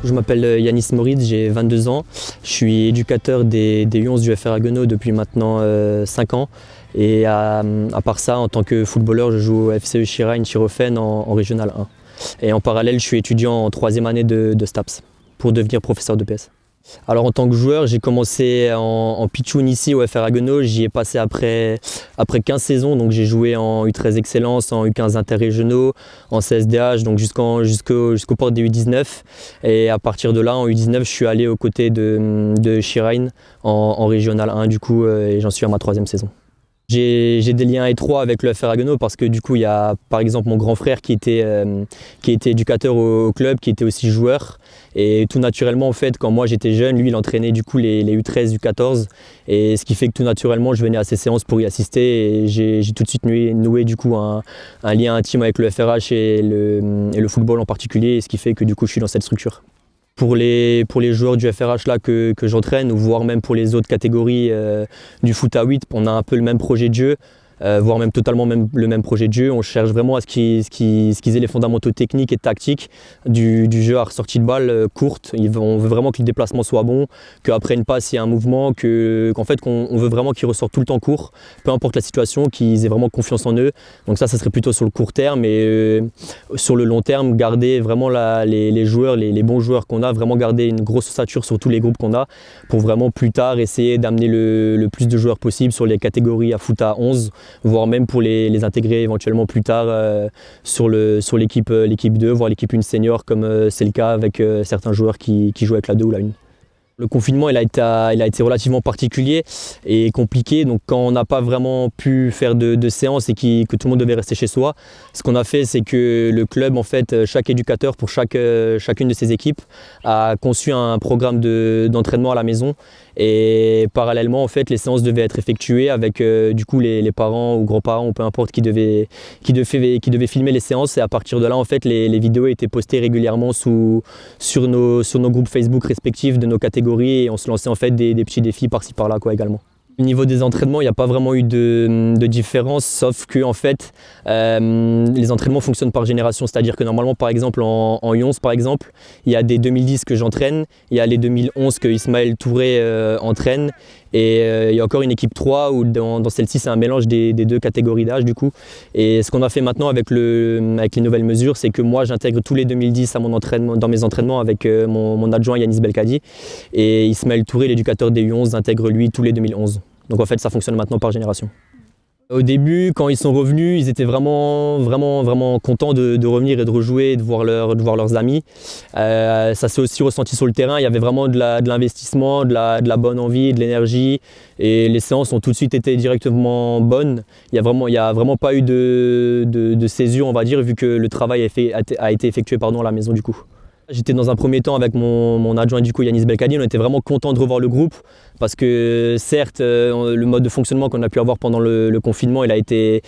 Je m'appelle Yanis Moritz, j'ai 22 ans. Je suis éducateur des U11 du FR Haguenau depuis maintenant 5 ans. Et à part ça, en tant que footballeur, je joue au FCE Chiragne Chirofen en Régional 1. Et en parallèle, je suis étudiant en 3e année de STAPS pour devenir professeur de PS. Alors en tant que joueur, j'ai commencé en pitchoun ici au FR Haguenau. J'y ai passé après 15 saisons, donc j'ai joué en U13 Excellence, en U15 interrégionaux, en CSDH, donc jusqu'au port des U19. Et à partir de là, en U19, je suis allé aux côtés de Chiragne en Régional 1 du coup, et j'en suis à ma 3e saison. J'ai des liens étroits avec le FR Haguenau parce que du coup, il y a par exemple mon grand frère qui était éducateur au club, qui était aussi joueur. Et tout naturellement, en fait, quand moi j'étais jeune, lui il entraînait du coup les U13, U14. Et ce qui fait que tout naturellement, je venais à ces séances pour y assister. Et j'ai tout de suite noué du coup un lien intime avec le FRH et le football en particulier. Et ce qui fait que du coup, je suis dans cette structure. Pour les joueurs du FRH là que j'entraîne, ou voire même pour les autres catégories du foot à 8, on a un peu le même projet de jeu, voire même totalement le même projet de jeu. On cherche vraiment à ce qu'ils aient les fondamentaux techniques et tactiques du jeu à ressortie de balle courte. On veut vraiment que le déplacement soit bon, qu'après une passe il y a un mouvement, qu'on veut vraiment qu'ils ressortent tout le temps court, peu importe la situation, qu'ils aient vraiment confiance en eux. Donc ça serait plutôt sur le court terme, et sur le long terme, garder vraiment les joueurs, les bons joueurs qu'on a, vraiment garder une grosse ossature sur tous les groupes qu'on a, pour vraiment plus tard essayer d'amener le plus de joueurs possible sur les catégories à foot à 11, voire même pour les intégrer éventuellement plus tard sur l'équipe 2, voire l'équipe 1 senior, comme c'est le cas avec certains joueurs qui jouent avec la 2 ou la 1. Le confinement il a été relativement particulier et compliqué, donc quand on n'a pas vraiment pu faire de séances et que tout le monde devait rester chez soi, ce qu'on a fait, c'est que le club, en fait, chaque éducateur pour chacune de ses équipes a conçu un programme d'entraînement à la maison, et parallèlement en fait les séances devaient être effectuées avec du coup les parents ou grands-parents ou peu importe qui devaient filmer les séances, et à partir de là en fait les vidéos étaient postées régulièrement sur nos groupes Facebook respectifs de nos catégories, et on se lançait en fait des petits défis par-ci par-là quoi également. Au niveau des entraînements, il n'y a pas vraiment eu de différence, sauf que en fait, les entraînements fonctionnent par génération. C'est-à-dire que normalement, par exemple, en U11, par exemple, il y a des 2010 que j'entraîne, il y a les 2011 que Ismaël Touré entraîne, et il y a encore une équipe 3 où dans celle-ci, c'est un mélange des deux catégories d'âge du coup. Et ce qu'on a fait maintenant avec les nouvelles mesures, c'est que moi, j'intègre tous les 2010 dans mes entraînements avec mon adjoint Yanis Belkadi, et Ismaël Touré, l'éducateur des U11, intègre lui tous les 2011. Donc en fait, ça fonctionne maintenant par génération. Au début, quand ils sont revenus, ils étaient vraiment contents de revenir et de rejouer, de voir leurs amis. Ça s'est aussi ressenti sur le terrain. Il y avait vraiment de l'investissement, de la bonne envie, de l'énergie. Et les séances ont tout de suite été directement bonnes. Il n'y a vraiment pas eu de césure, on va dire, vu que le travail a été effectué à la maison du coup. J'étais dans un premier temps avec mon adjoint du coup Yanis Belkadi. On était vraiment content de revoir le groupe parce que certes le mode de fonctionnement qu'on a pu avoir pendant le confinement il a été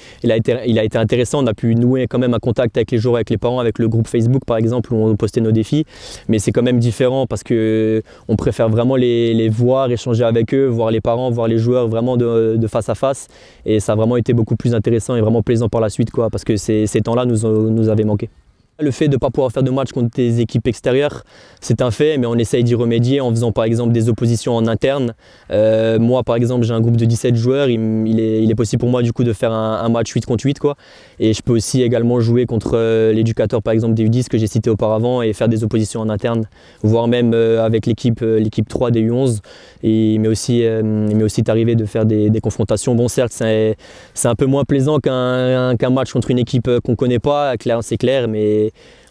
intéressant. On a pu nouer quand même un contact avec les joueurs, avec les parents, avec le groupe Facebook par exemple où on postait nos défis, mais c'est quand même différent parce que on préfère vraiment les voir, échanger avec eux, voir les parents, voir les joueurs vraiment de face à face, et ça a vraiment été beaucoup plus intéressant et vraiment plaisant par la suite quoi, parce que ces temps-là nous avaient manqué. Le fait de ne pas pouvoir faire de match contre des équipes extérieures, c'est un fait, mais on essaye d'y remédier en faisant par exemple des oppositions en interne. Moi par exemple, j'ai un groupe de 17 joueurs, il est possible pour moi du coup de faire un match 8 contre 8 quoi. Et je peux aussi également jouer contre l'éducateur par exemple des U10 que j'ai cité auparavant et faire des oppositions en interne, voire même avec l'équipe 3 des U11, mais aussi d'arriver de faire des confrontations. Bon certes c'est un peu moins plaisant qu'un match contre une équipe qu'on ne connaît pas, c'est clair, mais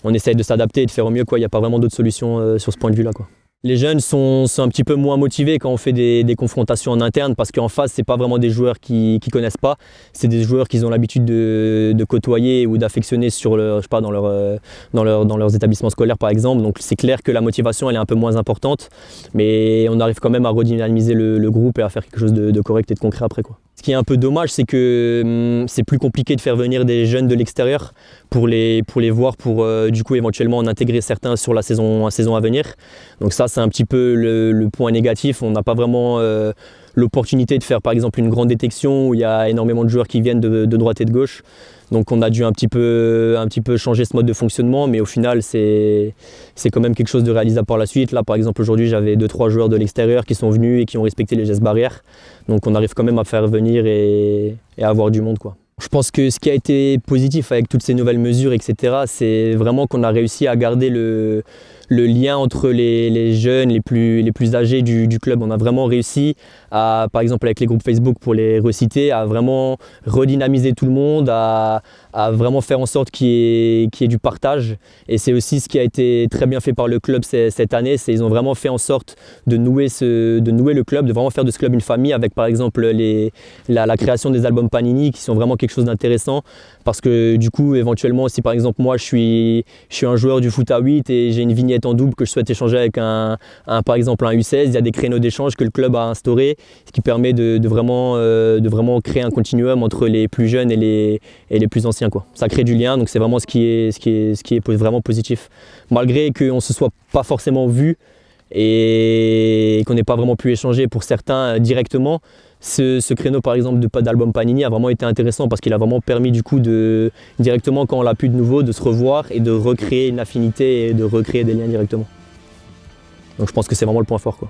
on essaye de s'adapter et de faire au mieux quoi. Il n'y a pas vraiment d'autre solution sur ce point de vue là quoi. Les jeunes sont un petit peu moins motivés quand on fait des confrontations en interne, parce qu'en face c'est pas vraiment des joueurs qui connaissent pas, c'est des joueurs qui ont l'habitude de côtoyer ou d'affectionner dans leurs établissements scolaires par exemple. Donc c'est clair que la motivation elle est un peu moins importante, mais on arrive quand même à redynamiser le groupe et à faire quelque chose de correct et de concret après quoi. Ce qui est un peu dommage, c'est que c'est plus compliqué de faire venir des jeunes de l'extérieur pour les voir, pour du coup éventuellement en intégrer certains sur la saison à venir. Donc ça c'est un petit peu le point négatif. On n'a pas vraiment l'opportunité de faire par exemple une grande détection où il y a énormément de joueurs qui viennent de droite et de gauche. Donc on a dû un petit peu changer ce mode de fonctionnement, mais au final c'est quand même quelque chose de réalisable par la suite. Là par exemple aujourd'hui j'avais 2-3 joueurs de l'extérieur qui sont venus et qui ont respecté les gestes barrières. Donc on arrive quand même à faire venir et à avoir du monde, quoi. Je pense que ce qui a été positif avec toutes ces nouvelles mesures, etc., c'est vraiment qu'on a réussi à garder le lien entre les jeunes, les plus âgés du club. On a vraiment réussi à, par exemple avec les groupes Facebook pour les reciter, à vraiment redynamiser tout le monde, à vraiment faire en sorte qu'il y ait du partage. Et c'est aussi ce qui a été très bien fait par le club cette année. Ils ont vraiment fait en sorte de nouer le club, de vraiment faire de ce club une famille avec par exemple la création des albums Panini qui sont vraiment quelque chose d'intéressant. Parce que du coup, éventuellement, si par exemple moi je suis un joueur du foot à 8 et j'ai une vignette en double que je souhaite échanger avec par exemple un U16, il y a des créneaux d'échange que le club a instaurés, ce qui permet de vraiment créer un continuum entre les plus jeunes et les plus anciens, quoi. Ça crée du lien, donc c'est vraiment ce qui est vraiment positif. Malgré qu'on ne se soit pas forcément vu et qu'on n'ait pas vraiment pu échanger pour certains directement, ce créneau par exemple d'album Panini a vraiment été intéressant parce qu'il a vraiment permis du coup directement quand on l'a pu de nouveau de se revoir et de recréer une affinité et de recréer des liens directement. Donc je pense que c'est vraiment le point fort, quoi.